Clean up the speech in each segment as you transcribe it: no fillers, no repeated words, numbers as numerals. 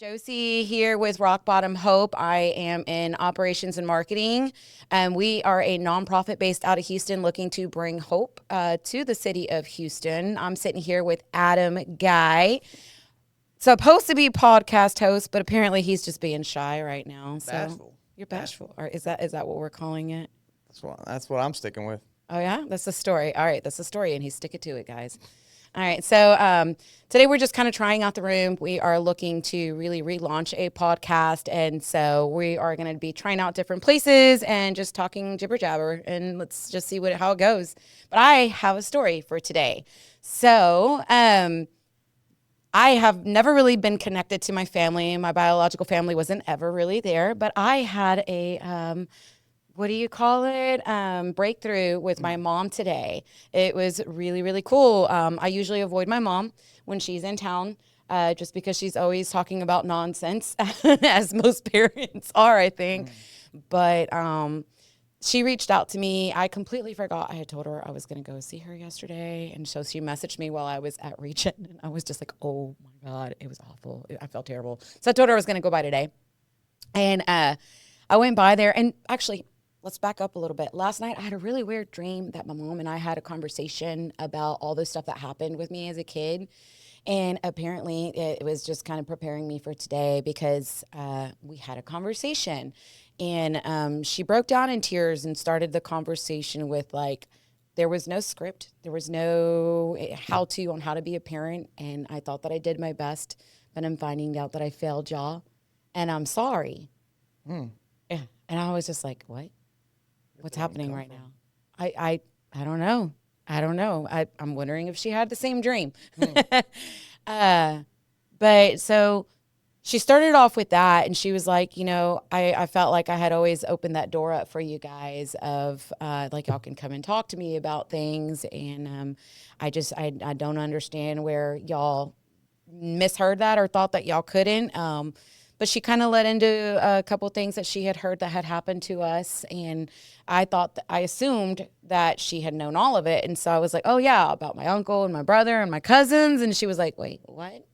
Josie here with Rock Bottom Hope. I am in operations and marketing, and we are a nonprofit based out of Houston looking to bring hope to the city of Houston. I'm sitting here with Adam Guy, supposed to be podcast host, but apparently he's just being shy right now. So Bashful. you're bashful. Or is that what we're calling it? That's what I'm sticking with. Oh yeah, that's the story. All right, that's the story, and he's sticking to it, guys. All right, so today we're just kind of trying out the room. We are looking to really relaunch a podcast, and so we are going to be trying out different places and just talking jibber jabber, and let's just see how it goes. But I have a story for today. So I have never really been connected to my family. My biological family wasn't ever really there, but I had a what do you call it? Breakthrough with my mom today. It was really, really cool. I usually avoid my mom when she's in town, just because she's always talking about nonsense, as most parents are, I think. But she reached out to me. I completely forgot. I had told her I was going to go see her yesterday. And so she messaged me while I was at Regent. And I was just like, oh my God, it was awful. I felt terrible. So I told her I was going to go by today. And I went by there. And actually, let's back up a little bit. Last night, I had a really weird dream that my mom and I had a conversation about all the stuff that happened with me as a kid. And apparently, it was just kind of preparing me for today because we had a conversation. And she broke down in tears and started the conversation with, like, there was no script. There was no how-to on how to be a parent. And I thought that I did my best, but I'm finding out that I failed y'all. And I'm sorry. Yeah. And I was just like, what? What's happening right now? I don't know. I don't know. I'm wondering if she had the same dream. But so she started off with that, and she was like, I felt like I had always opened that door up for you guys of like, y'all can come and talk to me about things. And I don't understand where y'all misheard that or thought that y'all couldn't. But she kind of led into a couple things that she had heard that had happened to us. And I assumed that she had known all of it. And so I was like, oh, yeah, about my uncle and my brother and my cousins. And she was like, wait, what?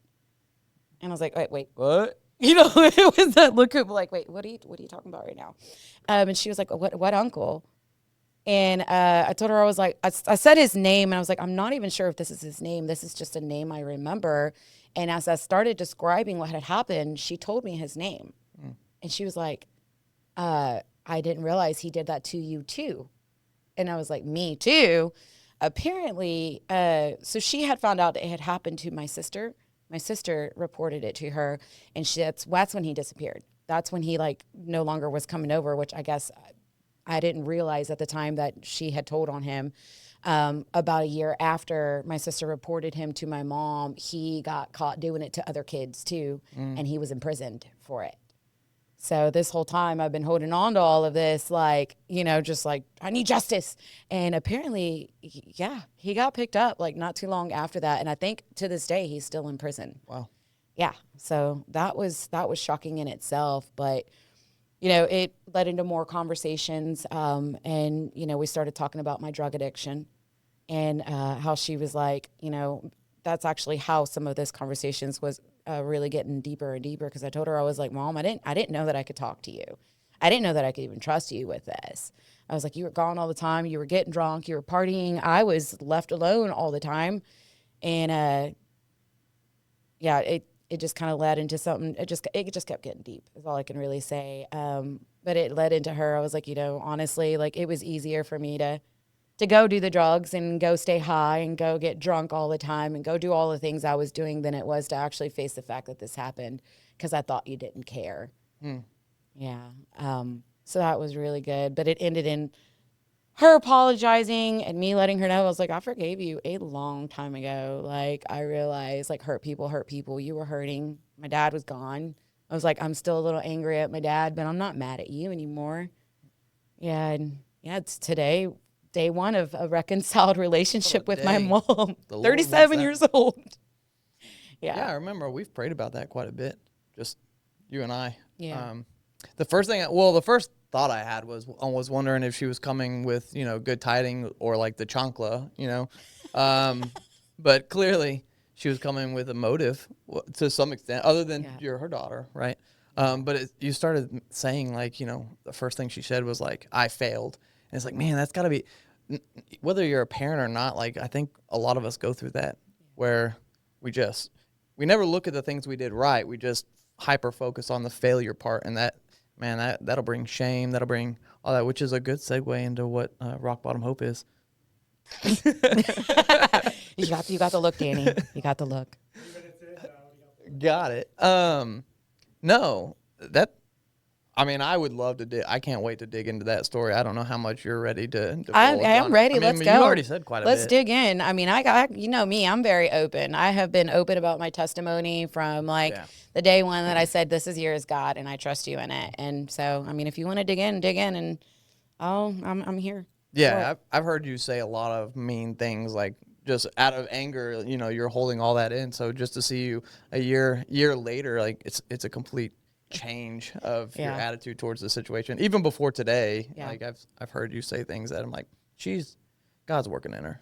And I was like, wait, what? It was that look of like, wait, what are you talking about right now? And she was like, what uncle? And I told her, I was like, I said his name, and I was like, I'm not even sure if this is his name. This is just a name I remember. And as I started describing what had happened, she told me his name. And she was like, I didn't realize he did that to you too. And I was like, me too? Apparently, so she had found out it had happened to my sister. My sister reported it to her, and that's when he disappeared. That's when he, like, no longer was coming over, which I guess I didn't realize at the time that she had told on him. About a year after my sister reported him to my mom, he got caught doing it to other kids too, and he was imprisoned for it. So this whole time I've been holding on to all of this, like, just like, I need justice. And apparently, he got picked up like not too long after that. And I think to this day, he's still in prison. Wow. Yeah. So that was shocking in itself. But it led into more conversations. And we started talking about my drug addiction and how she was like, that's actually how some of this conversations was really getting deeper and deeper. Because I told her, I was like, Mom, I didn't know that I could talk to you. I didn't know that I could even trust you with this. I was like, you were gone all the time. You were getting drunk. You were partying. I was left alone all the time. And it just kind of led into something. It just kept getting deep is all I can really say. But it led into her. I was like, honestly, like, it was easier for me to go do the drugs and go stay high and go get drunk all the time and go do all the things I was doing than it was to actually face the fact that this happened because I thought you didn't care. Yeah. So that was really good. But it ended in her apologizing and me letting her know. I was like, I forgave you a long time ago. Like, I realized, like, hurt people. You were hurting. My dad was gone. I was like, I'm still a little angry at my dad, but I'm not mad at you anymore. Yeah. And it's today, day one of a reconciled relationship with my mom. 37 years old. Yeah, I remember we've prayed about that quite a bit. Just you and I. Yeah. The first thought I had was wondering if she was coming with, good tidings or like the chancla, But clearly she was coming with a motive to some extent, other than you're her daughter, right? But you started saying, like, the first thing she said was like, I failed. And it's like, man, that's got to be, whether you're a parent or not, like, I think a lot of us go through that where we never look at the things we did right. We just hyper focus on the failure part. And that'll bring shame. That'll bring all that, which is a good segue into what rock bottom hope is. You got the look, Danny. You got the look. Got it. No, I would love to dig. I can't wait to dig into that story. I don't know how much you're ready to I'm ready. Let's go. You already said quite a bit. Let's dig in. I mean, you know me, I'm very open. I have been open about my testimony from the day one that I said, this is yours, God, and I trust you in it. And so, I mean, if you want to dig in, and I'm here. Yeah, I've heard you say a lot of mean things, like just out of anger, you're holding all that in. So just to see you a year later, like it's a complete change of your attitude towards the situation. Even before today, like I've heard you say things that I'm like, God's working in her.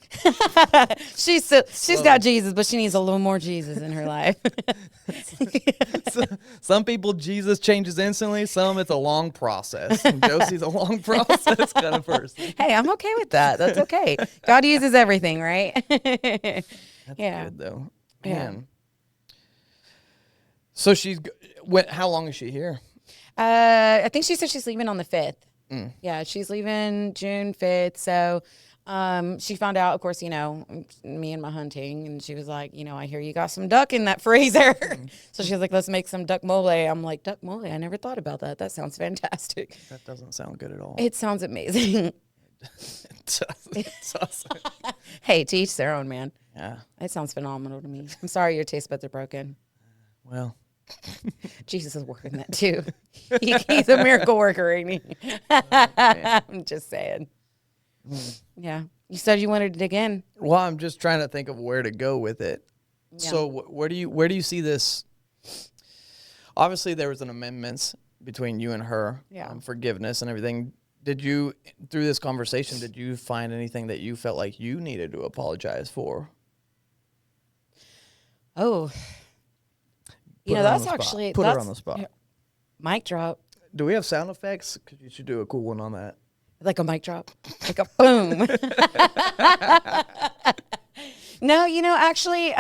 She's got Jesus, but she needs a little more Jesus in her life. Some people, Jesus changes instantly. Some, it's a long process. And Josie's a long process kind of person. Hey, I'm okay with that. That's okay. God uses everything, right? That's good, though. Man. So how long is she here? I think she said she's leaving on the 5th. Yeah, she's leaving June 5th. So she found out, of course, me and my hunting, and she was like, I hear you got some duck in that freezer. So she was like, let's make some duck mole. I'm like, duck mole? I never thought about that. That sounds fantastic. That doesn't sound good at all. It sounds amazing. It doesn't. Hey, to each their own, man. Yeah. It sounds phenomenal to me. I'm sorry your taste buds are broken. Well. Jesus is working that too. He's a miracle worker, ain't he? I'm just saying. Yeah. You said you wanted to dig in. Well, I'm just trying to think of where to go with it. Yeah. So where do you see this? Obviously, there was an amendments between you and her, forgiveness and everything. Did you, through this conversation, did you find anything that you felt like you needed to apologize for? Oh, that's actually put her on the spot. Mic drop. Do we have sound effects? Because you should do a cool one on that. Like a mic drop, like a boom. No, actually,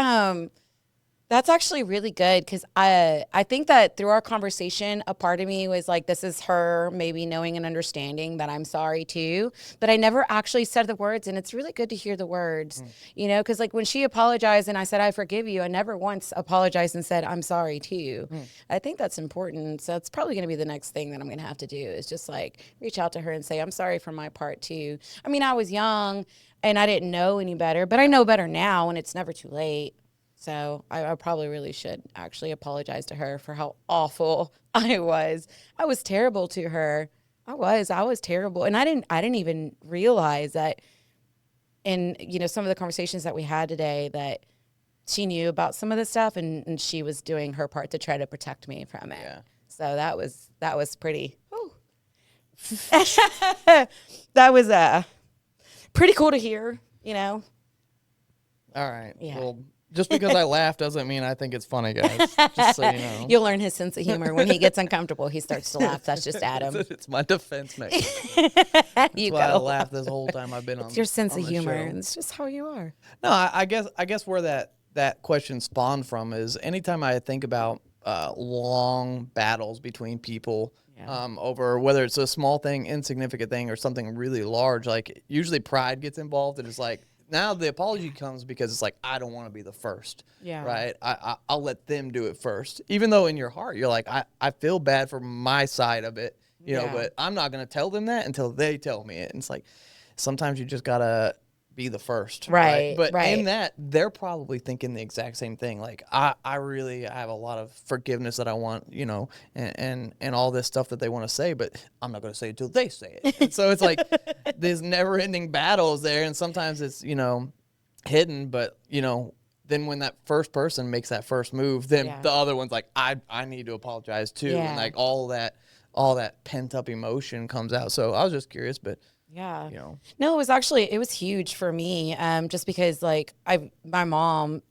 that's actually really good because I think that through our conversation, a part of me was like, this is her maybe knowing and understanding that I'm sorry too, but I never actually said the words, and it's really good to hear the words, because like when she apologized and I said, I forgive you, I never once apologized and said, I'm sorry too. I think that's important. So it's probably going to be the next thing that I'm going to have to do is just like reach out to her and say, I'm sorry for my part too. I mean, I was young and I didn't know any better, but I know better now and it's never too late. So I probably really should actually apologize to her for how awful I was. I was terrible to her. I was terrible. And I didn't even realize that in, some of the conversations that we had today that she knew about some of this stuff and she was doing her part to try to protect me from it. Yeah. So that was pretty, that was pretty cool to hear, All right. Yeah. Well, just because I laugh doesn't mean I think it's funny, guys. Just so you know. You'll learn his sense of humor. When he gets uncomfortable, he starts to laugh. That's just Adam. It's my defense mechanism. That's why I laughed this whole time I've been on. It's your sense of humor. Show. It's just how you are. No, I guess where that question spawned from is anytime I think about long battles between people over whether it's a small thing, insignificant thing, or something really large, like usually pride gets involved, and it's like, now the apology comes because it's like, I don't want to be the first. Yeah. Right? I'll let them do it first. Even though in your heart, you're like, I feel bad for my side of it, you know, but I'm not going to tell them that until they tell me it. And it's like, sometimes you just got to be the first. Right. But in that, they're probably thinking the exact same thing. Like, I have a lot of forgiveness that I want, and all this stuff that they want to say, but I'm not going to say it until they say it. And so it's like there's never ending battles there. And sometimes it's, hidden, but, then when that first person makes that first move, then the other one's like, I need to apologize too. Yeah. And like all that pent up emotion comes out. So I was just curious, but yeah. No, it was huge for me. Just because like my mom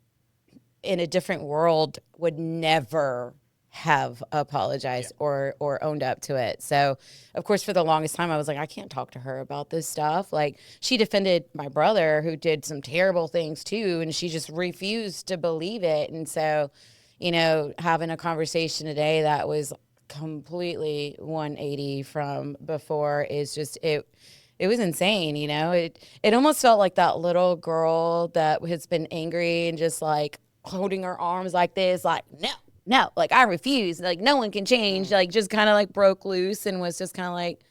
in a different world would never have apologized or owned up to it. So, of course, for the longest time, I was like, I can't talk to her about this stuff. Like, she defended my brother who did some terrible things too, and she just refused to believe it. And so, having a conversation today that was completely 180 from before is just it was insane. It almost felt like that little girl that has been angry and just like holding her arms like this, like, no, like, I refuse, like, no one can change, like, just kind of like broke loose and was just kind of like,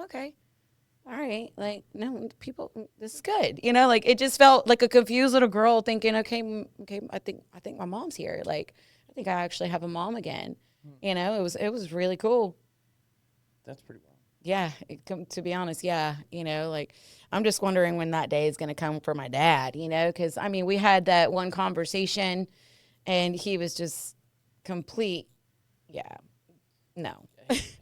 okay, all right, like, no, people, this is good, like, it just felt like a confused little girl thinking, okay, I think my mom's here, like, I think I actually have a mom again. It was really cool. That's pretty wild. Yeah, to be honest, yeah, like, I'm just wondering when that day is going to come for my dad, because I mean, we had that one conversation and he was just complete, yeah, no.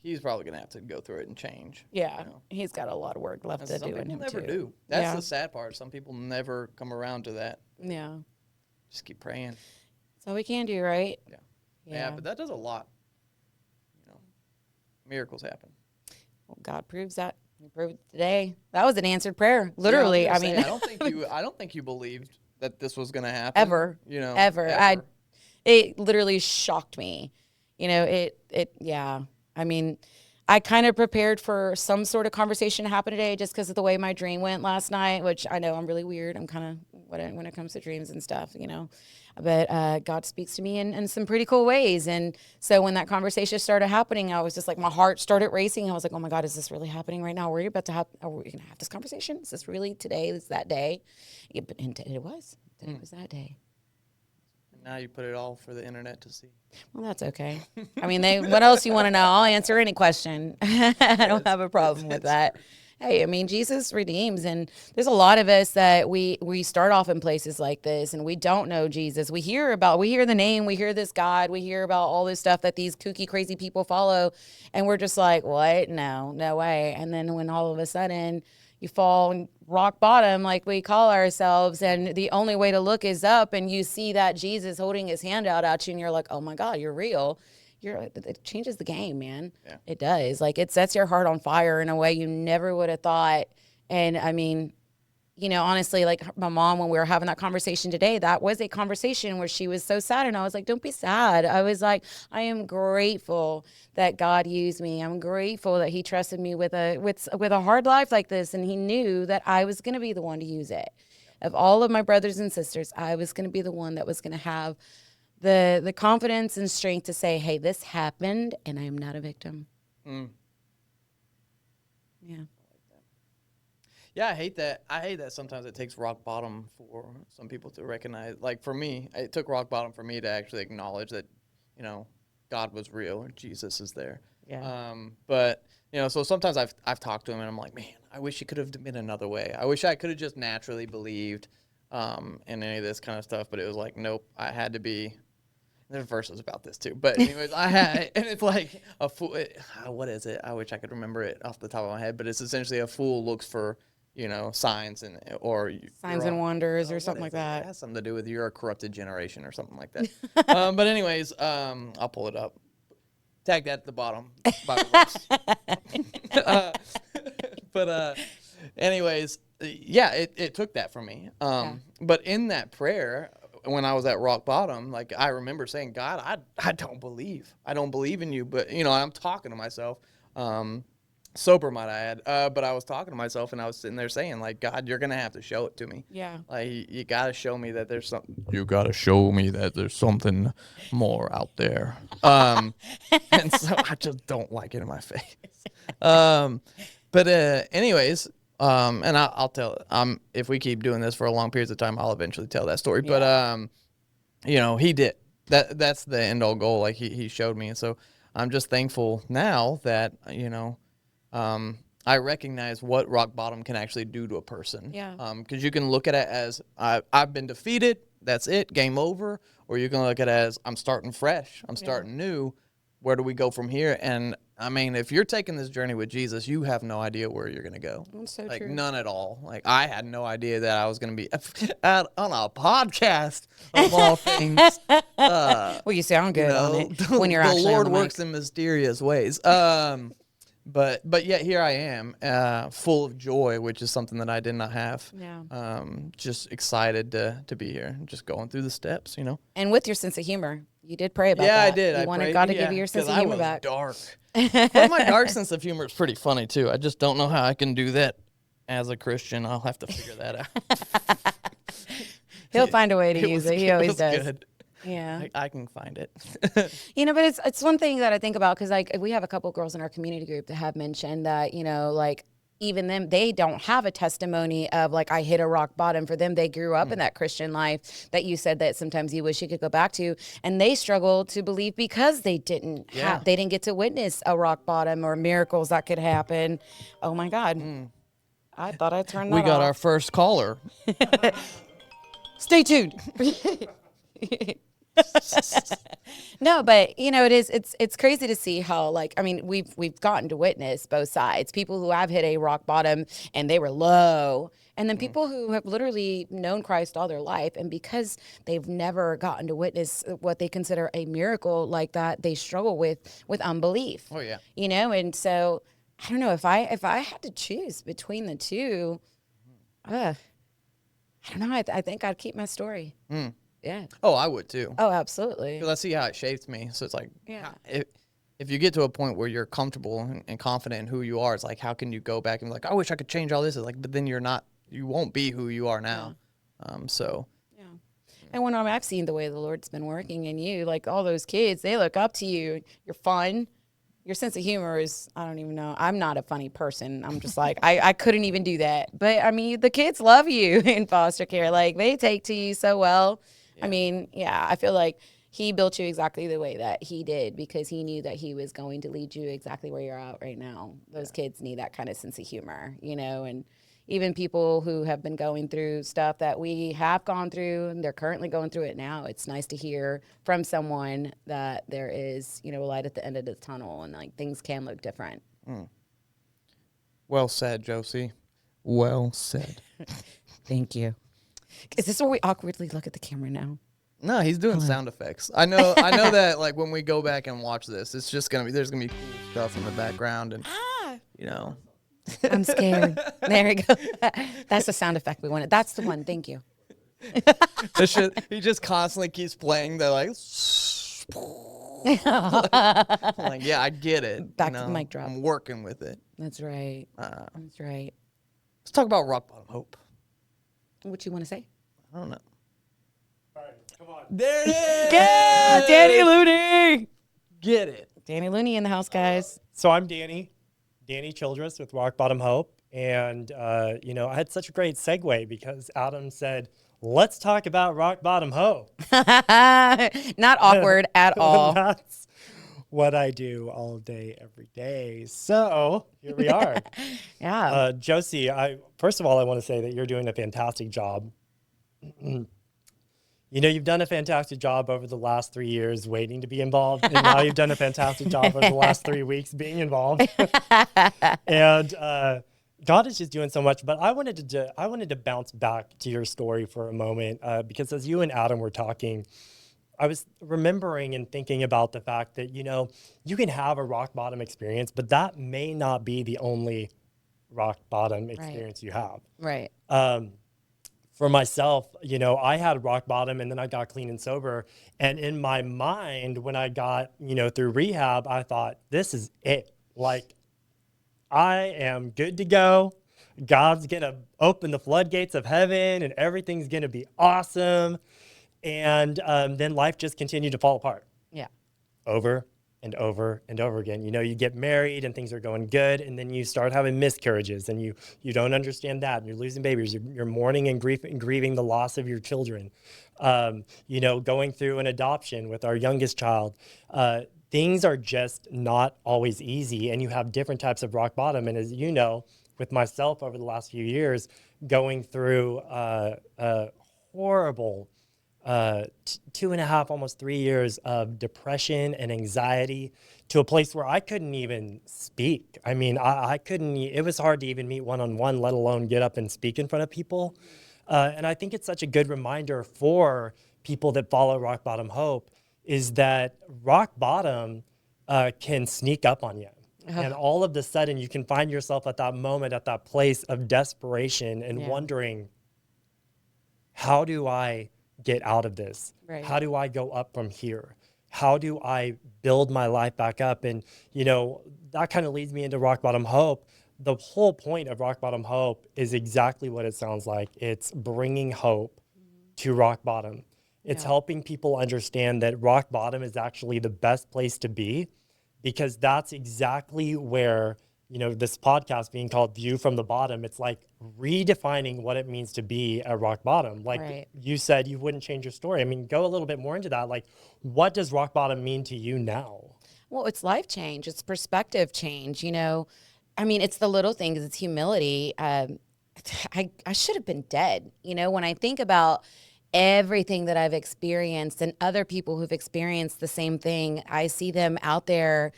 He's probably gonna have to go through it and change. Yeah, he's got a lot of work left to do in him never too. do. That's the sad part. Some people never come around to that. Yeah, Just keep praying. that's all we can do, right? Yeah, but that does a lot. Miracles happen. Well, God proves that. He proved it today. That was an answered prayer, literally. Yeah, I mean, I don't think you believed that this was gonna happen ever. It literally shocked me. Yeah. I mean, I kind of prepared for some sort of conversation to happen today just because of the way my dream went last night, which I know I'm really weird. I'm kind of, when it comes to dreams and stuff, but God speaks to me in some pretty cool ways. And so when that conversation started happening, I was just like, my heart started racing. I was like, oh my God, is this really happening right now? Are we going to have this conversation? Is this really today? Is that day? And it was. Today was that day. Now you put it all for the internet to see. Well, that's okay. I mean, what else you want to know? I'll answer any question. I don't have a problem with that. Hey, I mean, Jesus redeems, and there's a lot of us that we start off in places like this, and we don't know Jesus. We hear the name, we hear this God, we hear about all this stuff that these kooky, crazy people follow, and we're just like, what? No way. And then when all of a sudden you fall rock bottom, like we call ourselves, and the only way to look is up, and you see that Jesus holding his hand out at you, and you're like, oh my God, you're real. It changes the game, man. Yeah. It does. Like, it sets your heart on fire in a way you never would have thought. And I mean, honestly, like my mom, when we were having that conversation today, that was a conversation where she was so sad. And I was like, don't be sad. I was like, I am grateful that God used me. I'm grateful that he trusted me with a hard life like this. And he knew that I was going to be the one to use it. Of all of my brothers and sisters, I was going to be the one that was going to have the confidence and strength to say, hey, this happened and I am not a victim. Yeah. Yeah, I hate that. Sometimes it takes rock bottom for some people to recognize. Like for me, it took rock bottom for me to actually acknowledge that, God was real and Jesus is there. Yeah. But so sometimes I've talked to him and I'm like, man, I wish it could have been another way. I wish I could have just naturally believed in any of this kind of stuff. But it was like, nope, I had to be. There's verses about this too. But anyways, and it's like a fool. What is it? I wish I could remember it off the top of my head. But it's essentially a fool looks for, signs signs and wonders or something like that. It has something to do with you're a corrupted generation or something like that. But anyways, I'll pull it up. Tag that at the bottom. Anyways, yeah, it took that from me. But in that prayer, when I was at rock bottom, like I remember saying, God, I don't believe in you. But I'm talking to myself, sober might I add. But I was talking to myself and I was sitting there saying, like, God, you're gonna have to show it to me. Yeah. Like you gotta show me that there's something. You gotta show me that there's something more out there. And so I just don't like it in my face. But anyways. And I'll tell. If we keep doing this for a long periods of time, I'll eventually tell that story. Yeah. But he did. That's the end all goal. Like he showed me, and so I'm just thankful now that I recognize what rock bottom can actually do to a person. Yeah. Because you can look at it as I've been defeated. That's it. Game over. Or you can look at it as I'm starting fresh. I'm starting new. where do we go from here? And I mean, if you're taking this journey with Jesus, you have no idea where you're gonna go. That's so Like true. none at all. Like I had no idea that I was gonna be out on a podcast of all things. Well, you sound good on it when you're the actually Lord on the works mic. in mysterious ways. But yet here I am, full of joy, which is something that I did not have. Yeah. Just excited to be here, just going through the steps, And with your sense of humor, you did pray about Yeah, that. I did. You I wanted prayed, God to give you your sense 'cause of humor I was back. dark. But my dark sense of humor is pretty funny too. I just don't know how I can do that as a Christian. I'll have to figure that out. He'll find a way to use it. He always does. Good. Yeah. I can find it. But it's one thing that I think about because like we have a couple girls in our community group that have mentioned that like even them they don't have a testimony of like I hit a rock bottom. For them, they grew up in that Christian life that you said that sometimes you wish you could go back to, and they struggle to believe because they didn't they didn't get to witness a rock bottom or miracles that could happen. Oh my God. I thought I turned that We got off. our first caller. Stay tuned. No, but it's crazy to see how we've gotten to witness both sides. People who have hit a rock bottom and they were low, and then people who have literally known Christ all their life, and because they've never gotten to witness what they consider a miracle like that, they struggle with unbelief. Oh yeah. And so I don't know if I had to choose between the two. I don't know. I think I'd keep my story. Yeah. Oh, I would too. Oh, absolutely. Because I see how it shaped me. So it's like, Yeah. if you get to a point where you're comfortable and confident in who you are, it's like, how can you go back and be like, I wish I could change all this? It's like, but then you won't be who you are now. So. Yeah. And when I've seen the way the Lord's been working in you, like all those kids, they look up to you. You're fun. Your sense of humor is, I don't even know. I'm not a funny person. I'm just like, I couldn't even do that. But I mean, the kids love you in foster care. Like they take to you so well. Yeah. I mean, yeah, I feel like he built you exactly the way that he did because he knew that he was going to lead you exactly where you're at right now. Those kids need that kind of sense of humor, and even people who have been going through stuff that we have gone through and they're currently going through it now. It's nice to hear from someone that there is, a light at the end of the tunnel and like things can look different. Well said, Josie. Well said. Thank you. Is this where we awkwardly look at the camera now? No, he's doing sound effects. I know that like when we go back and watch this, it's just there's gonna be cool stuff in the background and I'm scared. There we go. That's the sound effect we wanted. That's the one. Thank you. He just constantly keeps playing the like. Like, yeah, I get it. Back to the mic drop. I'm working with it. That's right. That's right. Let's talk about rock bottom hope. What you want to say? I don't know. All right, come on. There it is. Yeah, Danny Looney. Get it. Danny Looney in the house, guys. So I'm Danny Childress with Rock Bottom Hope. And, I had such a great segue because Adam said, let's talk about Rock Bottom Hope. Not awkward at all. That's what I do all day, every day. So here we are. Yeah. Josie, first of all, I want to say that you're doing a fantastic job. You've done a fantastic job over the last 3 years waiting to be involved. And now you've done a fantastic job over the last 3 weeks being involved. And God is just doing so much. But I wanted to bounce back to your story for a moment because as you and Adam were talking, I was remembering and thinking about the fact that, you can have a rock bottom experience, but that may not be the only rock bottom experience you have. Right. For myself, I had rock bottom and then I got clean and sober. And in my mind, when I got, through rehab, I thought, this is it. Like, I am good to go. God's going to open the floodgates of heaven and everything's going to be awesome. And then life just continued to fall apart. Yeah. Over and over and over again. You get married and things are going good, and then you start having miscarriages, and you don't understand that, and you're losing babies. You're mourning and grieving the loss of your children. Going through an adoption with our youngest child. Things are just not always easy, and you have different types of rock bottom. And as you know, with myself over the last few years, going through horrible 2.5, almost 3 years of depression and anxiety to a place where I couldn't even speak. I mean, I couldn't, it was hard to even meet one-on-one, let alone get up and speak in front of people. And I think it's such a good reminder for people that follow Rock Bottom Hope is that rock bottom can sneak up on you. And all of a sudden you can find yourself at that moment, at that place of desperation and wondering, how do I get out of this? Right. How do I go up from here? How do I build my life back up? And, you know, that kind of leads me into Rock Bottom Hope. The whole point of Rock Bottom Hope is exactly what it sounds like. It's bringing hope to rock bottom. It's helping people understand that rock bottom is actually the best place to be, because that's exactly where, you know, this podcast being called View from the Bottom, it's like redefining what it means to be at rock bottom. Like you said, you wouldn't change your story. I mean, go a little bit more into that. Like, what does rock bottom mean to you now? Well, it's life change. It's perspective change. You know, I mean, it's the little things. It's humility. I should have been dead. You know, when I think about everything that I've experienced and other people who've experienced the same thing, I see them out there.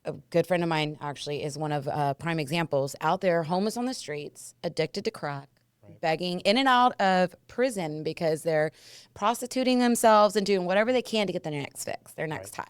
A good friend of mine actually is one of prime examples, out there homeless on the streets, addicted to crack, begging in and out of prison because they're prostituting themselves and doing whatever they can to get their next fix, their next high.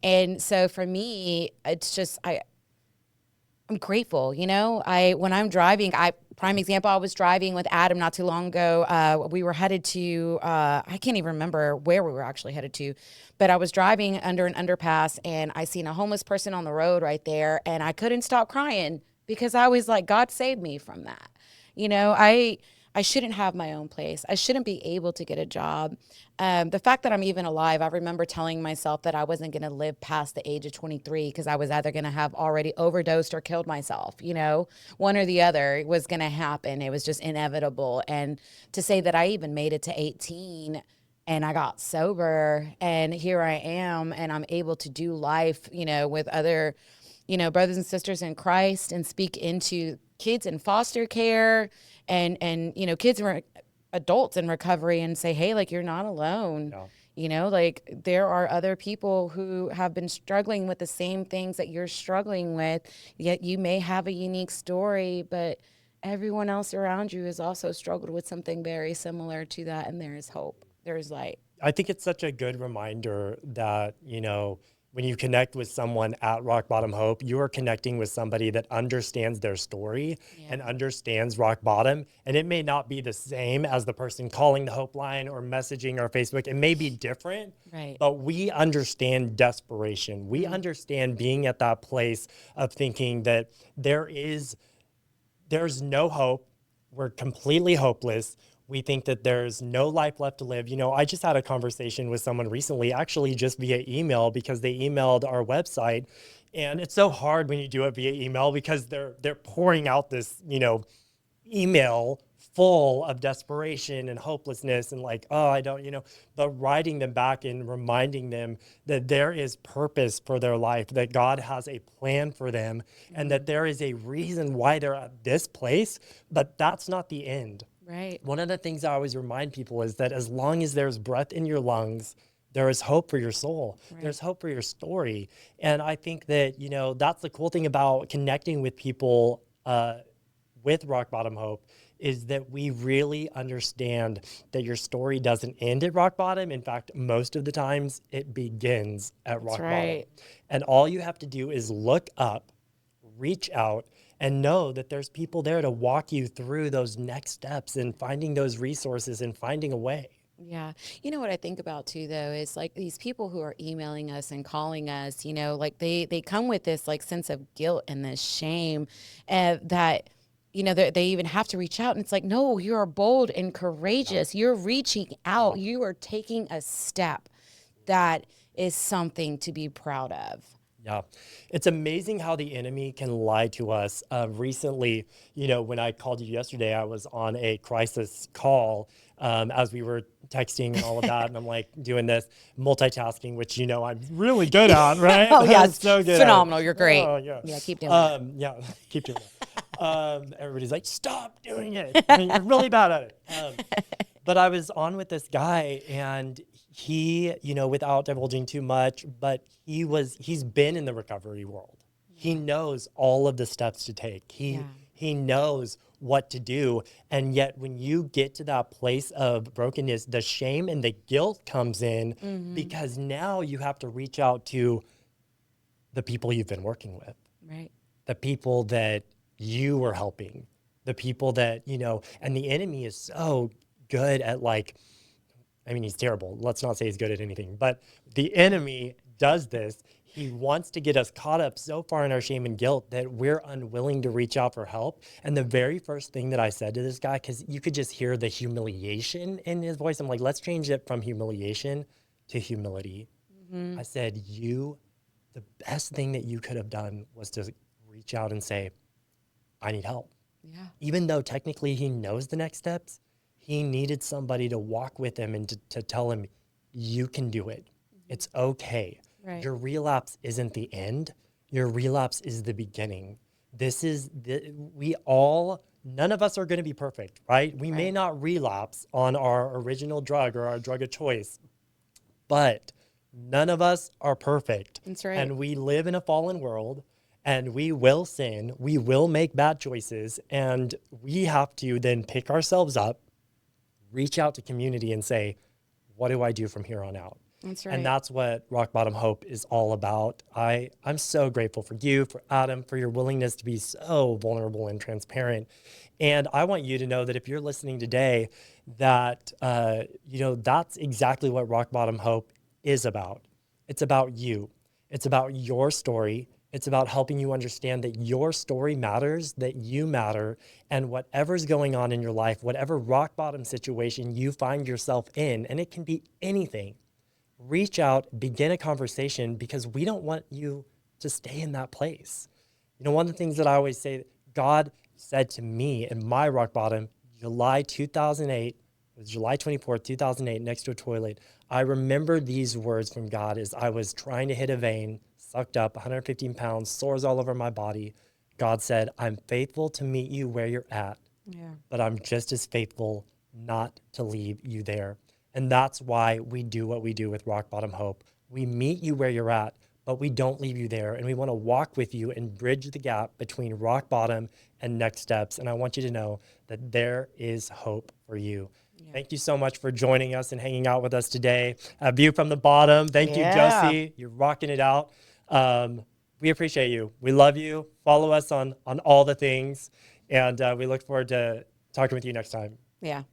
And so for me, it's just, I'm grateful, you know. When I'm driving, prime example, I was driving with Adam not too long ago. We were headed to, I can't even remember where we were actually headed to, but I was driving under an underpass and I seen a homeless person on the road right there, and I couldn't stop crying because I was like, God saved me from that. You know, I shouldn't have my own place. I shouldn't be able to get a job. The fact that I'm even alive, I remember telling myself that I wasn't going to live past the age of 23 because I was either going to have already overdosed or killed myself. You know, one or the other was going to happen. It was just inevitable. And to say that I even made it to 18 and I got sober and here I am and I'm able to do life, you know, with other, you know, brothers and sisters in Christ and speak into kids in foster care and you know, kids were adults in recovery and say, hey, like, you're not alone. You know, like, there are other people who have been struggling with the same things that you're struggling with, yet you may have a unique story, but everyone else around you has also struggled with something very similar to that, and there is hope. There is light. I think it's such a good reminder that, you know, when you connect with someone at Rock Bottom Hope, you are connecting with somebody that understands their story and understands rock bottom. And it may not be the same as the person calling the Hope line or messaging our Facebook. It may be different, but we understand desperation. We understand being at that place of thinking that there's no hope. We're completely hopeless. We think that there's no life left to live. You know, I just had a conversation with someone recently, actually just via email, because they emailed our website. And it's so hard when you do it via email because they're pouring out this, you know, email full of desperation and hopelessness and like, oh, I don't, you know, but writing them back and reminding them that there is purpose for their life, that God has a plan for them, and that there is a reason why they're at this place, but that's not the end. Right. One of the things I always remind people is that as long as there's breath in your lungs, there is hope for your soul. There's hope for your story. And I think that, you know, that's the cool thing about connecting with people with Rock Bottom Hope, is that we really understand that your story doesn't end at rock bottom. In fact, most of the times it begins at rock bottom. And all you have to do is look up, reach out, and know that there's people there to walk you through those next steps and finding those resources and finding a way. Yeah. You know what I think about too, though, is like these people who are emailing us and calling us, you know, like they come with this like sense of guilt and this shame that, you know, they even have to reach out. And it's like, no, you are bold and courageous. You're reaching out. You are taking a step. That is something to be proud of. Yeah. It's amazing how the enemy can lie to us. Recently, you know, when I called you yesterday, I was on a crisis call as we were texting and all of that. And I'm like doing this multitasking, which, you know, I'm really good at, right? Oh, yeah. I'm so good phenomenal. You're great. Oh, yeah. Yeah, keep doing that. Yeah, keep doing that. Everybody's like, stop doing it. I mean, you're really bad at it. But I was on with this guy, and he, without divulging too much, but he's been in the recovery world. He knows all of the steps to take. He knows what to do. And yet when you get to that place of brokenness, the shame and the guilt comes in because now you have to reach out to the people you've been working with, Right. the people that you were helping, the people that, and the enemy is so good at he's terrible. Let's not say he's good at anything, but the enemy does this. He wants to get us caught up so far in our shame and guilt that we're unwilling to reach out for help. And the very first thing that I said to this guy, because you could just hear the humiliation in his voice, I'm like, let's change it from humiliation to humility. I said, the best thing that you could have done was to reach out and say, I need help. Yeah. Even though technically he knows the next steps, he needed somebody to walk with him and to tell him, you can do it. It's okay. Right. Your relapse isn't the end. Your relapse is the beginning. None of us are going to be perfect, right? We may not relapse on our original drug or our drug of choice, but none of us are perfect. That's right. And we live in a fallen world, and we will sin. We will make bad choices, and we have to then pick ourselves up, reach out to community and say, what do I do from here on out? That's right. And that's what Rock Bottom Hope is all about. I'm so grateful for you, for Adam, for your willingness to be so vulnerable and transparent. And I want you to know that if you're listening today, that, that's exactly what Rock Bottom Hope is about. It's about you. It's about your story. It's about helping you understand that your story matters, that you matter, and whatever's going on in your life, whatever rock bottom situation you find yourself in, and it can be anything, reach out, begin a conversation, because we don't want you to stay in that place. One of the things that I always say, God said to me in my rock bottom, July 2008, it was July 24th, 2008, next to a toilet. I remember these words from God as I was trying to hit a vein, sucked up, 115 pounds, sores all over my body. God said, I'm faithful to meet you where you're at, but I'm just as faithful not to leave you there. And that's why we do what we do with Rock Bottom Hope. We meet you where you're at, but we don't leave you there. And we want to walk with you and bridge the gap between rock bottom and next steps. And I want you to know that there is hope for you. Yeah. Thank you so much for joining us and hanging out with us today. A view from the bottom. Thank you, Josie. You're rocking it out. We appreciate you. We love you. Follow us on all the things. And we look forward to talking with you next time. Yeah.